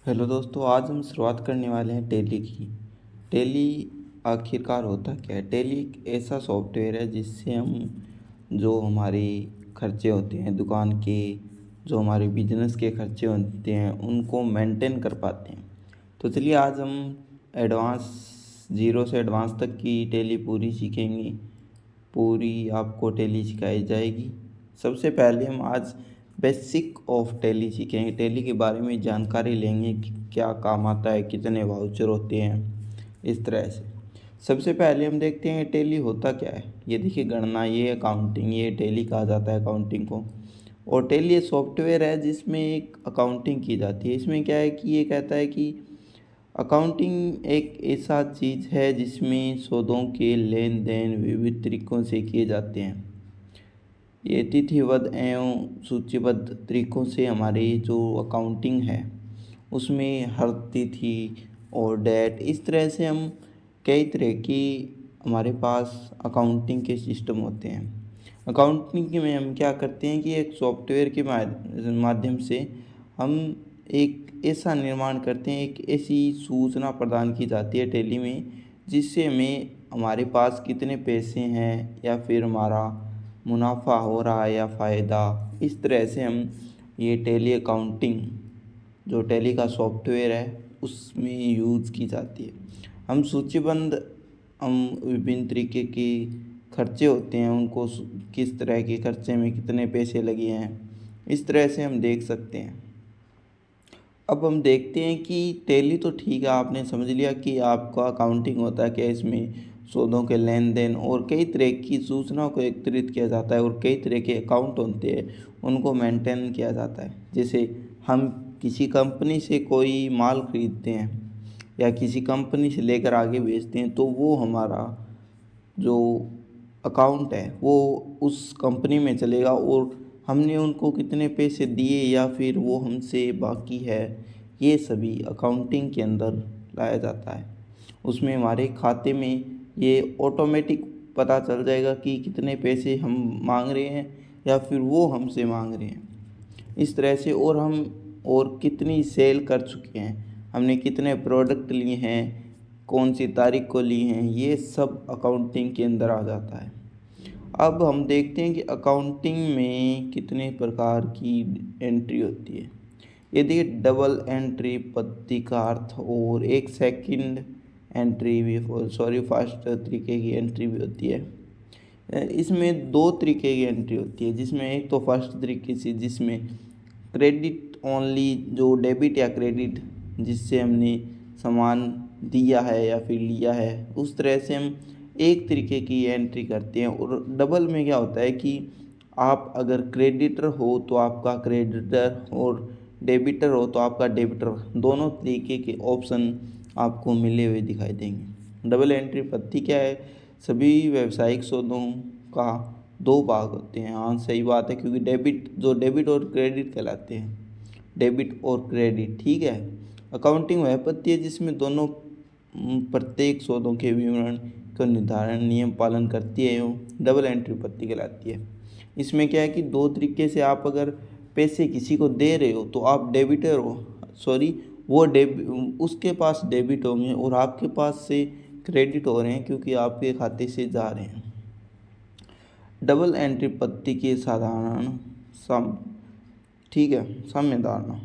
Hello दोस्तों, आज हम शुरुआत करने वाले हैं टैली की। टैली आखिरकार होता क्या है? टैली एक ऐसा सॉफ्टवेयर है जिससे हम जो हमारे खर्चे होते हैं दुकान के, जो हमारे बिजनेस के खर्चे होते हैं उनको मेंटेन कर पाते हैं। तो चलिए आज हम एडवांस ज़ीरो से एडवांस तक की टैली पूरी सीखेंगे। पूरी आपको टैली सिखाई जाएगी। सबसे पहले हम आज बेसिक ऑफ टैली सीखेंगे। टैली के बारे में जानकारी लेंगे कि क्या काम आता है, कितने वाउचर होते हैं, इस तरह से। सबसे पहले हम देखते हैं टैली होता क्या है। ये देखिए गणना, ये अकाउंटिंग, ये टैली कहा जाता है अकाउंटिंग को। और टैली सॉफ्टवेयर है जिसमें एक अकाउंटिंग की जाती है। इसमें क्या है कि ये कहता है कि अकाउंटिंग एक ऐसा चीज़ है जिसमें सौदों के लेन देन विविध तरीक़ों से किए जाते हैं। ये तिथिबद्ध एवं सूचीबद्ध तरीक़ों से हमारी जो अकाउंटिंग है उसमें हर तिथि और डेट, इस तरह से हम कई तरह की हमारे पास अकाउंटिंग के सिस्टम होते हैं। अकाउंटिंग में हम क्या करते हैं कि एक सॉफ्टवेयर के माध्यम से हम एक ऐसा निर्माण करते हैं, एक ऐसी सूचना प्रदान की जाती है टैली में जिससे हमें हमारे पास कितने पैसे हैं या फिर हमारा मुनाफा हो रहा है या फ़ायदा, इस तरह से हम ये टैली अकाउंटिंग जो टैली का सॉफ्टवेयर है उसमें यूज़ की जाती है। हम सूचीबद्ध, हम विभिन्न तरीके के खर्चे होते हैं उनको किस तरह के खर्चे में कितने पैसे लगे हैं, इस तरह से हम देख सकते हैं। अब हम देखते हैं कि टैली तो ठीक है, आपने समझ लिया कि आपका अकाउंटिंग होता है क्या, इसमें सौदों के लेन देन और कई तरह की सूचनाओं को एकत्रित किया जाता है और कई तरह के अकाउंट होते हैं उनको मेंटेन किया जाता है। जैसे हम किसी कंपनी से कोई माल खरीदते हैं या किसी कंपनी से लेकर आगे बेचते हैं तो वो हमारा जो अकाउंट है वो उस कंपनी में चलेगा और हमने उनको कितने पैसे दिए या फिर वो हमसे बाकी है, ये सभी अकाउंटिंग के अंदर लाया जाता है। उसमें हमारे खाते में ये ऑटोमेटिक पता चल जाएगा कि कितने पैसे हम मांग रहे हैं या फिर वो हमसे मांग रहे हैं, इस तरह से। और हम और कितनी सेल कर चुके हैं, हमने कितने प्रोडक्ट लिए हैं, कौन सी तारीख को लिए हैं, ये सब अकाउंटिंग के अंदर आ जाता है। अब हम देखते हैं कि अकाउंटिंग में कितने प्रकार की एंट्री होती है। ये देखिए डबल एंट्री पद्धति का अर्थ और एक सेकंड एंट्री भी, सॉरी फर्स्ट तरीके की एंट्री भी होती है। इसमें दो तरीके की एंट्री होती है, जिसमें एक तो फर्स्ट तरीके से जिसमें क्रेडिट ओनली, जो डेबिट या क्रेडिट जिससे हमने सामान दिया है या फिर लिया है, उस तरह से हम एक तरीके की एंट्री करते हैं। और डबल में क्या होता है कि आप अगर क्रेडिटर हो तो आपका क्रेडिटर और डेबिटर हो तो आपका डेबिटर, दोनों तरीके के ऑप्शन आपको मिले हुए दिखाई देंगे। डबल एंट्री पद्धति क्या है? सभी व्यावसायिक सौदों का दो भाग होते हैं। हाँ सही बात है, क्योंकि डेबिट और क्रेडिट कहलाते हैं, डेबिट और क्रेडिट, ठीक है। अकाउंटिंग वह पद्धति है जिसमें दोनों प्रत्येक सौदों के विवरण का निर्धारण नियम पालन करती है एवं डबल एंट्री पद्धति कहलाती है। इसमें क्या है कि दो तरीके से आप अगर पैसे किसी को दे रहे हो तो आप डेबिटर हो, सॉरी वो उसके पास डेबिट होंगे और आपके पास से क्रेडिट हो रहे हैं क्योंकि आपके खाते से जा रहे हैं। डबल एंट्री पद्धति के साधारण सम, ठीक है, साम्य धारणा।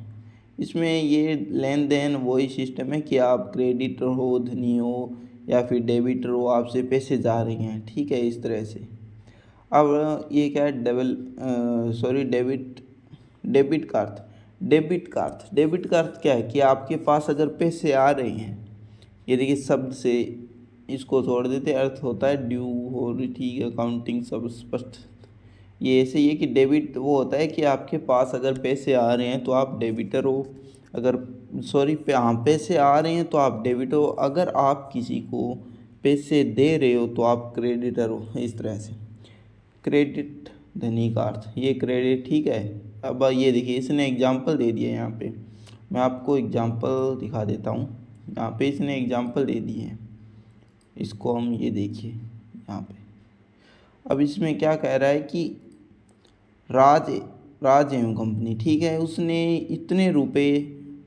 इसमें ये लेन देन वही सिस्टम है कि आप क्रेडिटर हो, धनी हो या फिर डेबिटर हो, आपसे पैसे जा रहे हैं, ठीक है, इस तरह से। अब ये क्या है, डेबिट का अर्थ, डेबिट का अर्थ क्या है कि आपके पास अगर पैसे आ रहे हैं, ये देखिए शब्द से इसको छोड़ देते, अर्थ होता है ड्यू हो, ठीक है, अकाउंटिंग सब स्पष्ट। ये ऐसे ही है कि डेबिट वो होता है कि आपके पास अगर पैसे आ रहे हैं तो आप डेबिटर हो, अगर हाँ पैसे आ रहे हैं तो आप डेबिट हो, अगर आप किसी को पैसे दे रहे हो तो आप क्रेडिटर हो, इस तरह से। क्रेडिट धनी का अर्थ, ये क्रेडिट, ठीक है। अब ये देखिए इसने एग्जांपल दे दिया यहाँ पे, मैं आपको एग्जांपल दिखा देता हूँ। यहाँ पे इसने एग्जांपल दे दिए हैं, इसको हम ये देखिए यहाँ पे। अब इसमें क्या कह रहा है कि राज राज एवं कंपनी, ठीक है, उसने इतने रुपए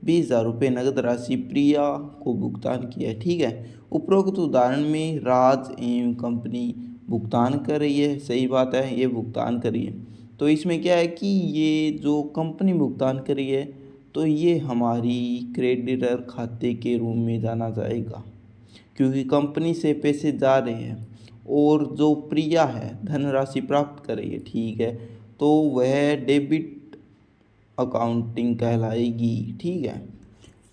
20,000 रुपये नगद राशि प्रिया को भुगतान किया है। ठीक है, उपरोक्त उदाहरण में राज एवं कंपनी भुगतान कर रही है, सही बात है, ये भुगतान कर रही है। तो इसमें क्या है कि ये जो कंपनी भुगतान कर रही है तो ये हमारी क्रेडिटर खाते के रूप में जाना जाएगा, क्योंकि कंपनी से पैसे जा रहे हैं और जो प्रिया है धनराशि प्राप्त कर रही है। ठीक है, तो वह डेबिट अकाउंटिंग कहलाएगी। ठीक है,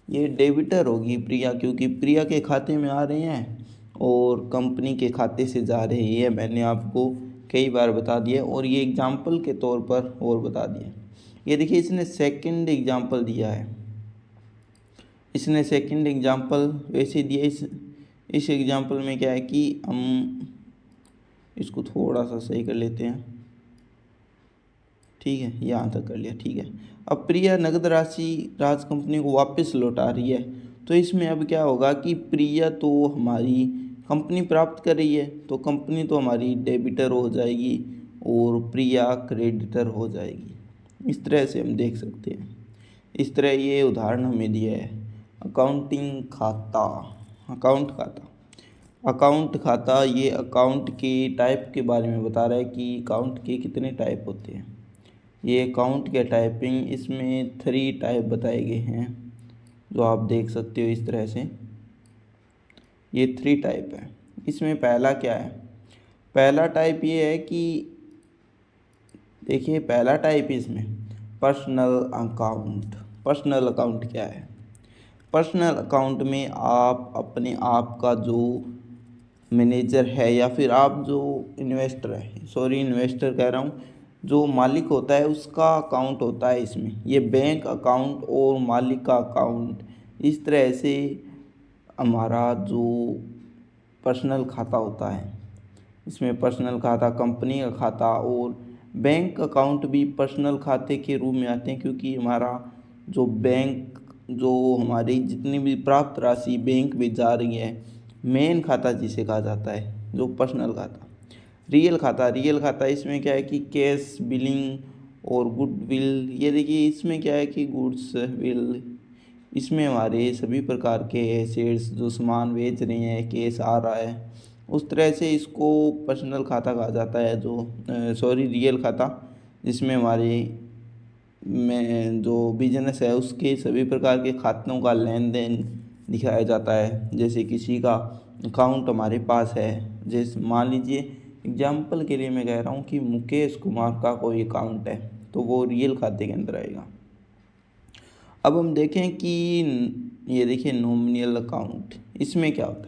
ये डेबिटर होगी प्रिया, क्योंकि प्रिया के खाते में आ रहे हैं और कंपनी के खाते से जा रहे हैं। ये मैंने आपको कई बार बता दिया और ये एग्जाम्पल के तौर पर और बता दिया। ये देखिए इसने सेकंड एग्जाम्पल दिया है, इसने सेकंड एग्जाम्पल वैसे दिया। इस एग्जाम्पल में क्या है कि हम इसको थोड़ा सा सही कर लेते हैं। ठीक है, यहाँ तक कर लिया। ठीक है, अब प्रिया नगद राशि राज कंपनी को वापस लौटा रही है। तो इसमें अब क्या होगा कि प्रिया तो हमारी कंपनी प्राप्त कर रही है, तो कंपनी तो हमारी डेबिटर हो जाएगी और प्रिया क्रेडिटर हो जाएगी। इस तरह से हम देख सकते हैं। इस तरह ये उदाहरण हमें दिया है। अकाउंटिंग खाता, अकाउंट खाता ये अकाउंट के टाइप के बारे में बता रहा है कि अकाउंट के कितने टाइप होते हैं। ये अकाउंट के टाइपिंग, इसमें 3 टाइप बताए गए हैं जो आप देख सकते हो इस तरह से। ये 3 टाइप है। इसमें पहला क्या है, पहला टाइप ये है कि देखिए पहला टाइप इसमें पर्सनल अकाउंट। पर्सनल अकाउंट क्या है, पर्सनल अकाउंट में आप अपने आप का जो मैनेजर है या फिर आप जो इन्वेस्टर है, सॉरी इन्वेस्टर कह रहा हूँ, जो मालिक होता है उसका अकाउंट होता है इसमें। ये बैंक अकाउंट और मालिक का अकाउंट, इस तरह से हमारा जो पर्सनल खाता होता है, इसमें पर्सनल खाता, कंपनी का खाता और बैंक अकाउंट भी पर्सनल खाते के रूप में आते हैं, क्योंकि हमारा जो बैंक, जो हमारी जितनी भी प्राप्त राशि बैंक में जा रही है, मेन खाता जिसे कहा जाता है, जो पर्सनल खाता। रियल खाता इसमें क्या है कि कैश, बिलिंग और गुडविल। ये देखिए इसमें क्या है कि गुड्स विल, इसमें हमारे सभी प्रकार के एसेट्स, जो सामान बेच रहे हैं, कैश आ रहा है, उस तरह से इसको पर्सनल खाता कहा जाता है। जो रियल खाता, जिसमें हमारे में जो बिजनेस है उसके सभी प्रकार के खातों का लेन देन दिखाया जाता है। जैसे किसी का अकाउंट हमारे पास है, जैसे मान लीजिए एग्जाम्पल के लिए मैं कह रहा हूँ कि मुकेश कुमार का कोई अकाउंट है, तो वो रियल खाते के अंदर आएगा। अब हम देखें कि ये देखिए नॉमिनल अकाउंट, इसमें क्या होता है,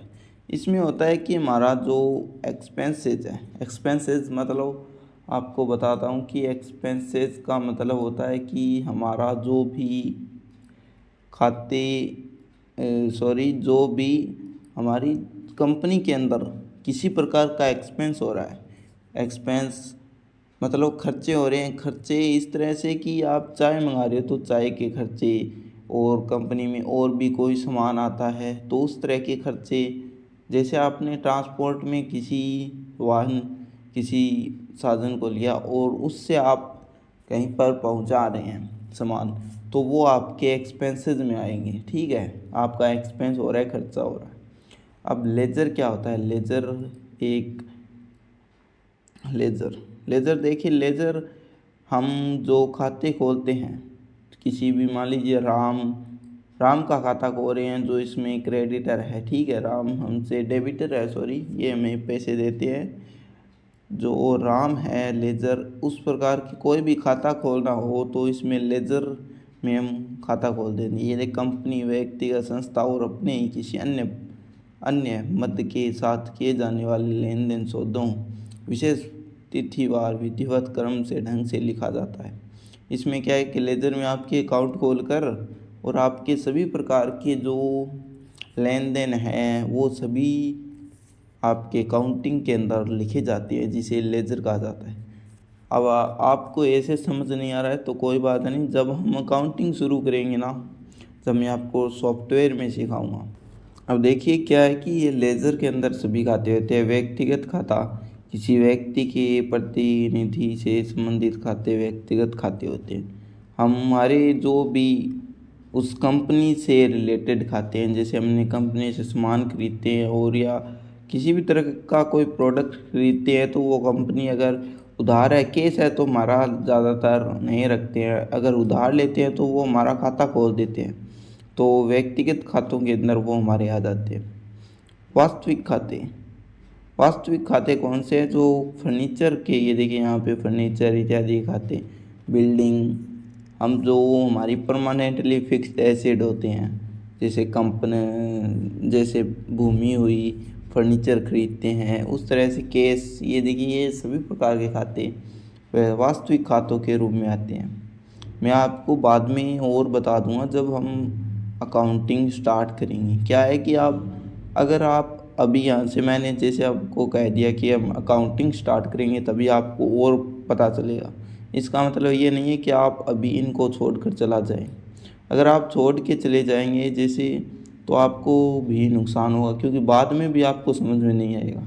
इसमें होता है कि हमारा जो एक्सपेंसेस है, एक्सपेंसेस मतलब आपको बताता हूँ कि एक्सपेंसेस का मतलब होता है कि हमारा जो भी खाते जो भी हमारी कंपनी के अंदर किसी प्रकार का एक्सपेंस हो रहा है, एक्सपेंस मतलब खर्चे हो रहे हैं। खर्चे इस तरह से कि आप चाय मंगा रहे हो तो चाय के खर्चे, और कंपनी में और भी कोई सामान आता है तो उस तरह के खर्चे। जैसे आपने ट्रांसपोर्ट में किसी वाहन, किसी साधन को लिया और उससे आप कहीं पर पहुंचा रहे हैं सामान, तो वो आपके एक्सपेंसेस में आएंगे। ठीक है, आपका एक्सपेंस हो रहा है, खर्चा हो रहा है। अब लेजर क्या होता है, लेजर देखिए, लेजर हम जो खाते खोलते हैं, किसी भी मान लीजिए राम का खाता खोल रहे हैं, जो इसमें क्रेडिटर है। ठीक है, राम हमसे डेबिटर है, ये हमें पैसे देते हैं। जो राम है लेजर, उस प्रकार की कोई भी खाता खोलना हो तो इसमें लेजर में हम खाता खोल देंगे। ये कंपनी, व्यक्तिगत, संस्था और अपने ही किसी अन्य मद के साथ किए जाने वाले लेन देन सौदों विशेष तिथिवार विधिवत क्रम से ढंग से लिखा जाता है। इसमें क्या है कि लेजर में आपके अकाउंट खोलकर और आपके सभी प्रकार के जो लेन देन हैं वो सभी आपके अकाउंटिंग के अंदर लिखे जाते हैं, जिसे लेजर कहा जाता है। अब आपको ऐसे समझ नहीं आ रहा है तो कोई बात नहीं, जब हम अकाउंटिंग शुरू करेंगे ना, जब मैं आपको सॉफ्टवेयर में सिखाऊंगा। अब देखिए क्या है कि ये लेजर के अंदर सभी खाते होते हैं। व्यक्तिगत खाता, किसी व्यक्ति के प्रतिनिधि से संबंधित खाते व्यक्तिगत खाते होते हैं। हमारे जो भी उस कंपनी से रिलेटेड खाते हैं। जैसे हमने कंपनी से सामान खरीदते हैं और या किसी भी तरह का कोई प्रोडक्ट खरीदते हैं, तो वो कंपनी अगर उधार है, केस है, तो हमारा ज़्यादातर नहीं रखते हैं। अगर उधार लेते हैं तो वो हमारा खाता खोल देते हैं, तो व्यक्तिगत खातों के अंदर वो हमारे आ जाते हैं। वास्तविक खाते, वास्तविक खाते कौन से हैं? जो फर्नीचर के, ये देखिए यहाँ पे फर्नीचर इत्यादि के खाते, बिल्डिंग, हम जो हमारी परमानेंटली फिक्स्ड एसेट होते हैं, जैसे कंपनी, जैसे भूमि हुई, फर्नीचर खरीदते हैं, उस तरह से केस, ये देखिए ये सभी प्रकार के खाते वह वास्तविक खातों के रूप में आते हैं। मैं आपको बाद में और बता दूंगा जब हम अकाउंटिंग स्टार्ट करेंगे। क्या है कि आप, अगर आप अभी यहाँ से, मैंने जैसे आपको कह दिया कि हम अकाउंटिंग स्टार्ट करेंगे तभी आपको और पता चलेगा। इसका मतलब ये नहीं है कि आप अभी इनको छोड़कर चला जाएं। अगर आप छोड़ के चले जाएंगे जैसे, तो आपको भी नुकसान होगा, क्योंकि बाद में भी आपको समझ में नहीं आएगा।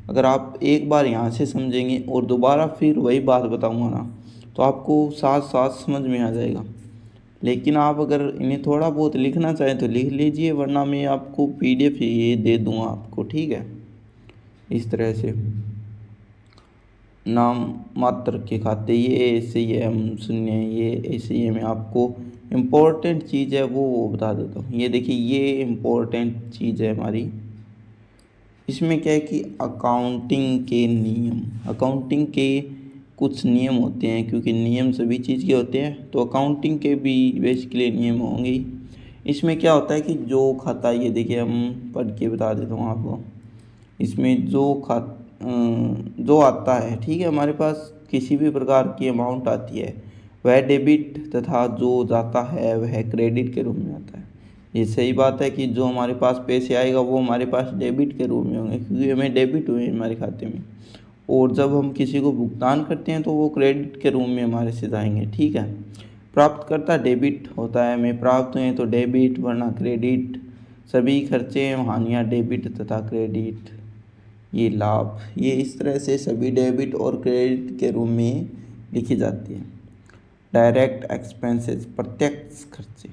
अगर आप एक बार यहाँ से समझेंगे और दोबारा फिर वही बात बताऊँगा ना, तो आपको साथ साथ समझ में आ जाएगा। लेकिन आप अगर इन्हें थोड़ा बहुत लिखना चाहें तो लिख लीजिए, वरना मैं आपको PDF ये दे दूँगा आपको, ठीक है। इस तरह से नाम मात्र के खाते, ये ऐसे ही है, हम सुनिए, ये ऐसे ही है। मैं आपको इम्पोर्टेंट चीज़ है वो बता देता हूँ। ये देखिए ये इम्पोर्टेंट चीज़ है हमारी। इसमें क्या है कि अकाउंटिंग के नियम, अकाउंटिंग के कुछ नियम होते हैं, क्योंकि नियम सभी चीज़ के होते हैं, तो अकाउंटिंग के भी बेसिकली नियम होंगे ही। इसमें क्या होता है कि जो खाता, ये देखिए हम पढ़ के बता देता हूँ आपको। इसमें जो आता है, ठीक है, हमारे पास किसी भी प्रकार की अमाउंट आती है, वह डेबिट तथा जो जाता है वह क्रेडिट के रूप में आता है। ये सही बात है कि जो हमारे पास पैसे आएगा वो हमारे पास डेबिट के रूप में होंगे, क्योंकि हमें डेबिट हुए हमारे खाते में। और जब हम किसी को भुगतान करते हैं तो वो क्रेडिट के रूप में हमारे से जाएंगे, ठीक है। प्राप्तकर्ता डेबिट होता है, हमें प्राप्त हुए तो डेबिट, वरना क्रेडिट। सभी खर्चे हानियाँ डेबिट तथा क्रेडिट। ये लाभ, ये इस तरह से सभी डेबिट और क्रेडिट के रूप में लिखी जाती है। डायरेक्ट एक्सपेंसेस, प्रत्यक्ष खर्चे,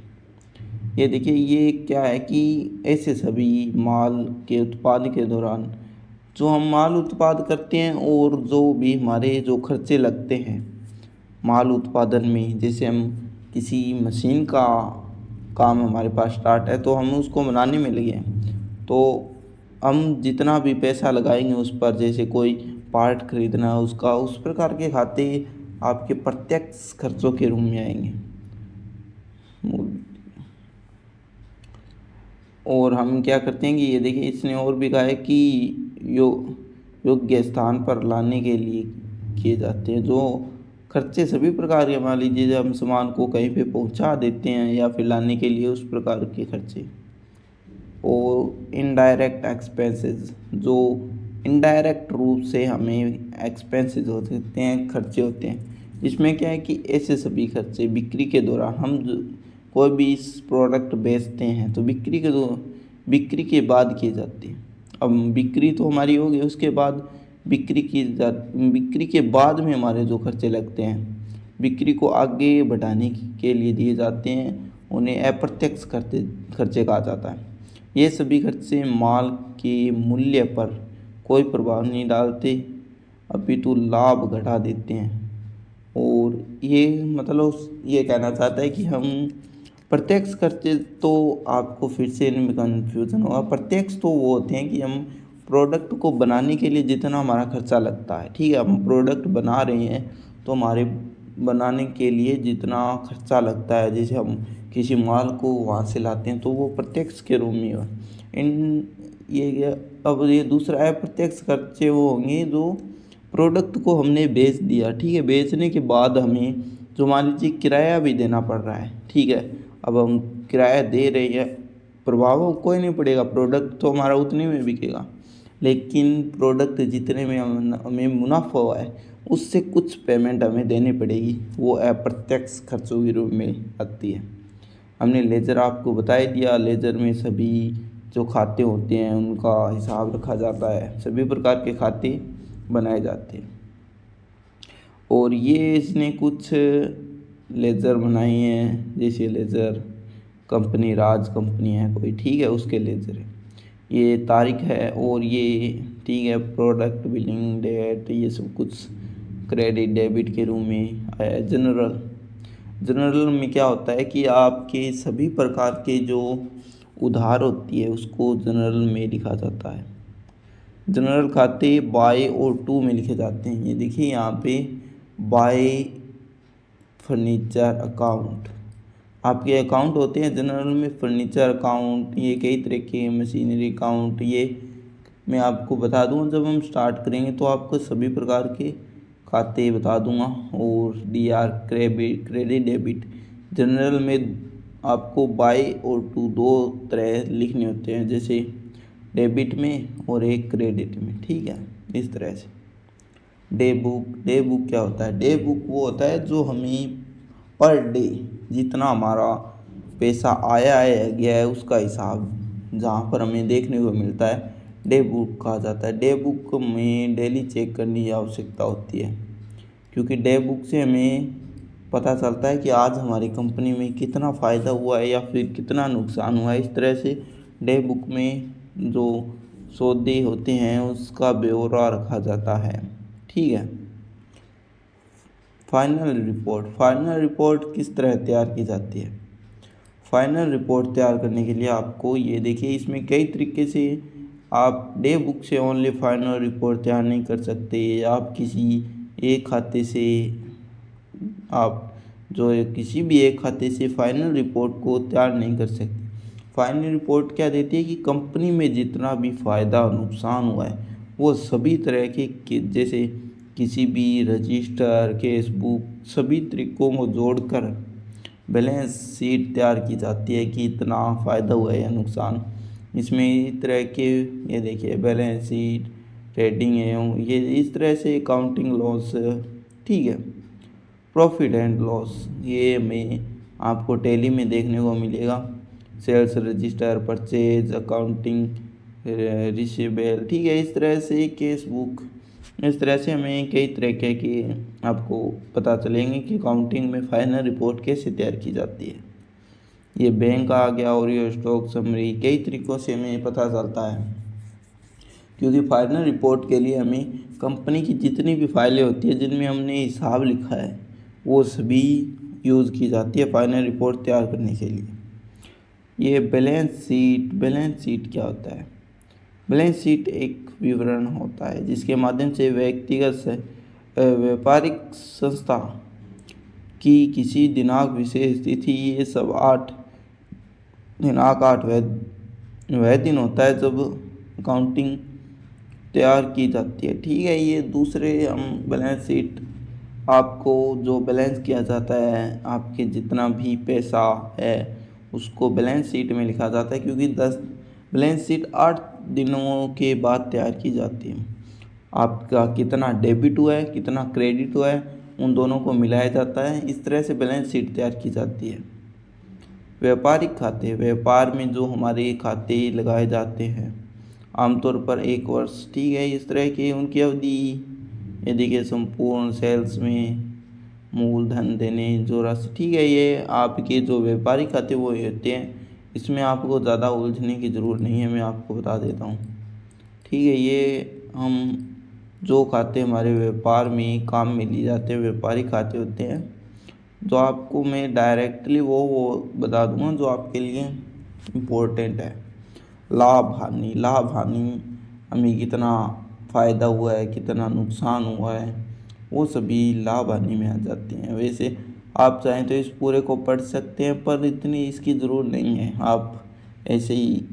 ये देखिए ये क्या है कि ऐसे सभी माल के उत्पाद के दौरान जो हम माल उत्पाद करते हैं और जो भी हमारे जो खर्चे लगते हैं माल उत्पादन में, जैसे हम किसी मशीन का काम हमारे पास स्टार्ट है तो हम उसको बनाने में लगे हैं, तो हम जितना भी पैसा लगाएंगे उस पर, जैसे कोई पार्ट खरीदना है उसका, उस प्रकार के खाते आपके प्रत्यक्ष खर्चों के रूप में आएंगे। और हम क्या करते हैं कि ये देखिए इसने और भी कहा है कि योग्य स्थान पर लाने के लिए किए जाते हैं जो खर्चे सभी प्रकार के। मान लीजिए जब हम सामान को कहीं पे पहुंचा देते हैं या फिर लाने के लिए, उस प्रकार के खर्चे। और इनडायरेक्ट एक्सपेंसेस, जो इनडायरेक्ट रूप से हमें एक्सपेंसेस होते हैं, खर्चे होते हैं। इसमें क्या है कि ऐसे सभी खर्चे बिक्री के दौरान, हम कोई भी इस प्रोडक्ट बेचते हैं तो बिक्री के बाद किए जाते हैं। अब बिक्री तो हमारी होगी, उसके बाद बिक्री के बाद में हमारे जो खर्चे लगते हैं, बिक्री को आगे बढ़ाने के लिए दिए जाते हैं, उन्हें अप्रत्यक्ष खर्चे कहा जाता है। ये सभी खर्चे माल के मूल्य पर कोई प्रभाव नहीं डालते, अपितु लाभ घटा देते हैं। और ये मतलब ये कहना चाहता है कि हम प्रत्यक्ष खर्चे, तो आपको फिर से इनमें कन्फ्यूज़न होगा। प्रत्यक्ष तो वो होते हैं कि हम प्रोडक्ट को बनाने के लिए जितना हमारा खर्चा लगता है, ठीक है, हम प्रोडक्ट बना रहे हैं तो हमारे बनाने के लिए जितना खर्चा लगता है, जैसे हम किसी माल को वहाँ से लाते हैं तो वो प्रत्यक्ष के रूप में हो। अब ये दूसरा अप्रत्यक्ष खर्चे वो होंगे जो प्रोडक्ट को हमने बेच दिया, ठीक है, बेचने के बाद हमें जो मान लीजिए किराया भी देना पड़ रहा है, ठीक है, अब हम किराया दे रहे हैं, प्रभाव कोई नहीं पड़ेगा, प्रोडक्ट तो हमारा उतने में बिकेगा, लेकिन प्रोडक्ट जितने में हमें मुनाफा हुआ है उससे कुछ पेमेंट हमें देनी पड़ेगी, वो अप्रत्यक्ष खर्चों के रूप में आती है। हमने लेजर आपको बता ही दिया, लेजर में सभी जो खाते होते हैं उनका हिसाब रखा जाता है, सभी प्रकार के खाते बनाए जाते हैं। और ये इसने कुछ लेजर बनाए हैं, जैसे लेजर कंपनी राज कंपनी है कोई, ठीक है, उसके लेज़र है। ये तारीख है और ये ठीक है, प्रोडक्ट बिलिंग डेट, ये सब कुछ क्रेडिट डेबिट के रूम में आया है। जनरल में क्या होता है कि आपके सभी प्रकार के जो उधार होती है उसको जनरल में लिखा जाता है। जनरल खाते बाय और टू में लिखे जाते हैं। ये देखिए यहाँ पे बाय फर्नीचर अकाउंट, आपके अकाउंट होते हैं जनरल में, फर्नीचर अकाउंट, ये कई तरह के मशीनरी अकाउंट। ये मैं आपको बता दूँ जब हम स्टार्ट करेंगे तो आपको सभी प्रकार के खाते बता दूंगा। और DR क्रेडिट डेबिट, जनरल में आपको बाय और टू दो तरह लिखने होते हैं, जैसे डेबिट में और एक क्रेडिट में, ठीक है, इस तरह से। डे बुक क्या होता है? डे बुक वो होता है जो हमें पर डे जितना हमारा पैसा आया है गया है उसका हिसाब जहाँ पर हमें देखने को मिलता है, डे बुक कहा जाता है। डे बुक में डेली चेक करने की आवश्यकता होती है, क्योंकि डे बुक से हमें पता चलता है कि आज हमारी कंपनी में कितना फ़ायदा हुआ है या फिर कितना नुकसान हुआ है। इस तरह से डे बुक में जो सौदे होते हैं उसका ब्यौरा रखा जाता है, ठीक है। फाइनल रिपोर्ट किस तरह तैयार की जाती है? फाइनल रिपोर्ट तैयार करने के लिए आपको ये देखिए, इसमें कई तरीके से आप डे बुक से ओनली फाइनल रिपोर्ट तैयार नहीं कर सकते। आप किसी एक खाते से आप जो है किसी भी एक खाते से फाइनल रिपोर्ट को तैयार नहीं कर सकते। फाइनल रिपोर्ट क्या देती है कि कंपनी में जितना भी फ़ायदा और नुकसान हुआ है वो सभी तरह के जैसे किसी भी रजिस्टर, केस बुक, सभी तरीकों को जोड़कर बैलेंस शीट तैयार की जाती है कि इतना फ़ायदा हुआ है या नुकसान। इसमें इस तरह के ये देखिए बैलेंस शीट, ट्रेडिंग एवं ये इस तरह से अकाउंटिंग लॉस, ठीक है। प्रॉफिट एंड लॉस ये हमें आपको टैली में देखने को मिलेगा। Sales register, purchase accounting, receivable, ठीक है, इस तरह से केस बुक, इस तरह से हमें कई तरह के आपको पता चलेंगे कि अकाउंटिंग में फाइनल रिपोर्ट कैसे तैयार की जाती है। ये बैंक आ गया और ये स्टॉक समरी, कई तरीक़ों से हमें पता चलता है, क्योंकि फाइनल रिपोर्ट के लिए हमें कंपनी की जितनी भी फाइलें होती है जिनमें हमने हिसाब लिखा है वो सभी यूज़ की जाती है फाइनल रिपोर्ट तैयार करने के लिए। ये बैलेंस शीट क्या होता है? बैलेंस शीट एक विवरण होता है जिसके माध्यम से व्यक्तिगत व्यापारिक संस्था की किसी दिनांक विशेष तिथि, ये सब 8 दिनांक 8 वह दिन होता है जब अकाउंटिंग तैयार की जाती है, ठीक है। ये दूसरे हम बैलेंस शीट आपको जो बैलेंस किया जाता है, आपके जितना भी पैसा है उसको बैलेंस शीट में लिखा जाता है, क्योंकि 10 बैलेंस शीट 8 दिनों के बाद तैयार की जाती है। आपका कितना डेबिट हुआ है, कितना क्रेडिट हुआ है, उन दोनों को मिलाया जाता है। इस तरह से बैलेंस शीट तैयार की जाती है। व्यापारिक खाते, व्यापार में जो हमारे खाते लगाए जाते हैं आमतौर पर 1 वर्ष, ठीक है, इस तरह की उनकी अवधि। ये देखिए संपूर्ण सेल्स में मूलधन देने जो राशि, ठीक है, ये आपके जो व्यापारिक खाते वो होते हैं, इसमें आपको ज़्यादा उलझने की ज़रूरत नहीं है, मैं आपको बता देता हूँ, ठीक है। ये हम जो खाते हमारे व्यापार में काम में लिए जाते हैं व्यापारिक खाते होते हैं, जो आपको मैं डायरेक्टली वो बता दूंगा जो आपके लिए इम्पोर्टेंट है। लाभ हानि हमें कितना फ़ायदा हुआ है, कितना नुकसान हुआ है, वो सभी लाभ हानि में आ जाते हैं। वैसे आप चाहें तो इस पूरे को पढ़ सकते हैं, पर इतनी इसकी ज़रूरत नहीं है। आप ऐसे ही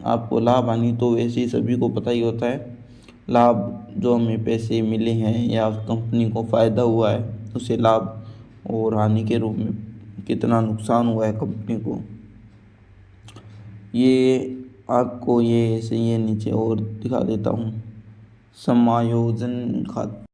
आपको लाभ हानि तो वैसे ही सभी को पता ही होता है। लाभ जो हमें पैसे मिले हैं या कंपनी को फ़ायदा हुआ है उसे लाभ, और हानि के रूप में कितना नुकसान हुआ है कंपनी को। ये आपको ये ऐसे ये नीचे और दिखा देता हूँ। समायोजन खाते